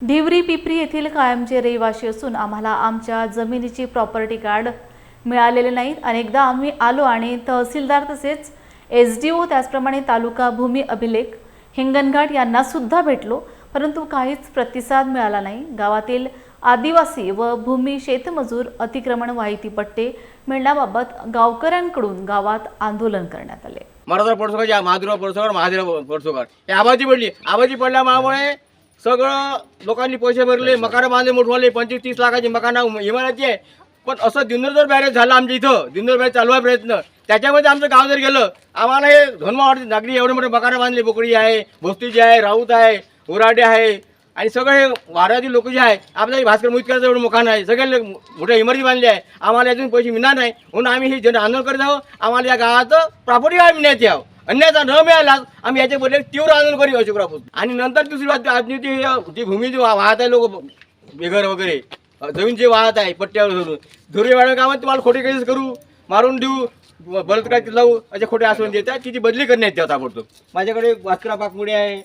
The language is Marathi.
ढिवरी पिपरी येथील कायमचे रहिवासी असून आम्हाला आमच्या जमिनीची प्रॉपर्टी कार्ड मिळालेले नाहीत। अनेकदा आम्ही आलो आणि तहसीलदार तसेच एसडीओ त्याचप्रमाणे तालुका भूमी अभिलेख हिंगणघाट यांना सुद्धा भेटलो, परंतु काहीच प्रतिसाद मिळाला नाही। गावातील आदिवासी व भूमी शेतमजूर अतिक्रमण माहिती पट्टे मिळण्याबाबत गावकऱ्यांकडून गावात आंदोलन करण्यात आले। मराठा पडसोकर, महादेव पडसोकर, महादेव पडसोकर हे आबाजी पडली। आबाजी पडल्यामुळे सगळं लोकांनी पैसे भरले, मकानं बांधले मोठवाले, 25-30 लाखाची मकानं इमारती आहे। पण असं दिनदर बॅरेज झालं आमच्या इथं, दिनदर बॅरेज चालू आहे प्रयत्न, त्याच्यामध्ये आमचं गाव जर गेलं आम्हाला हे धनवा नागरी एवढे मोठे मकानं बांधले, बोकडी आहे, भोसतीची आहे, राऊत आहे, उराडे आहे आणि सगळे वाड्यातील लोक जे आहे आपल्या भास्कर मुतकरचं एवढं मकान आहे, सगळे मोठ्या इमारती बांधल्या आहे। आम्हाला अजून पैसे मिळणार नाही म्हणून आम्ही हे जन आंदोलन करत आहोत। आम्हाला या गावाचं प्रॉपर्टी कार्ड मिळण्यात यावं, अन्यायचा न मिळाला आम्ही याच्या बदले तीव्र आंदोलन करू अशोकराव। आणि नंतर दुसरी बात, जी भूमी जी वाहत आहे, लोक बेघर वगैरे जमीन जे वाहत आहे पट्ट्यावर धरून धुरे वाड्या गावात तुम्हाला खोटे केसेस करू, मारून देऊ, बलात्कार लावू, अशा खोटे आश्वासन देतात, तिची बदली करण्यात येतात ताबडतोब। माझ्याकडे भास्करराव पाकमुडे आहे,